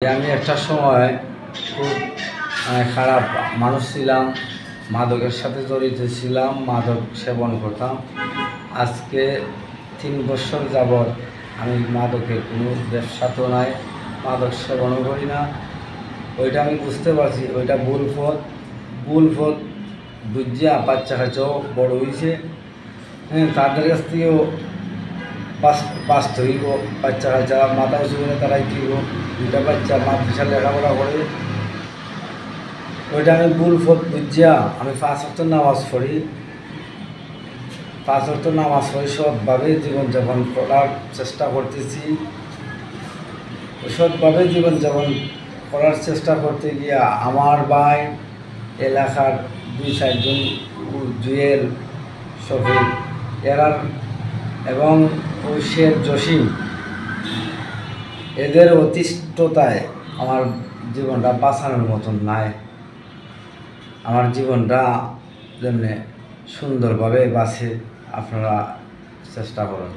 আমি একটা সময় খুব খারাপ মানুষ ছিলাম, মাদকের সাথে জড়িত ছিলাম, মাদক সেবন করতাম। আজকে 3 বছর যাবৎ আমি মাদকের কোনো ব্যবসা তো নাই, মাদক সেবনও করি না। ওইটা আমি বুঝতে পারছি ওইটা ভুল পথ বুঝিয়া বাচ্চা কাছেও বড় হয়েছে। তাদের কাছ থেকেও বাঁচতে হইব। বাচ্চা কাচ্চা মাথা উঁচু করে তারাই দিব। 2টা বাচ্চা মাদ্রাসা লেখাপড়া করে, ওইটা আমি ভুল পথ বুঝিয়া আমি 5 ওয়াক্ত নামাজ পড়ি। 5 ওয়াক্ত নামাজ পড়ি, সৎভাবে জীবনযাপন করার চেষ্টা করতেছি। সৎভাবে জীবনযাপন করার চেষ্টা করতে গিয়া আমার ভাই, এলাকার 2-4 জন, জুয়েল, শফিক, এরার এবং শেখ জসিম, এদের অতিষ্ঠতায় আমার জীবনটা বাঁচানোর মতন নাই। আমার জীবনটা যেমনি সুন্দরভাবে বাঁচে, আপনারা চেষ্টা করুন।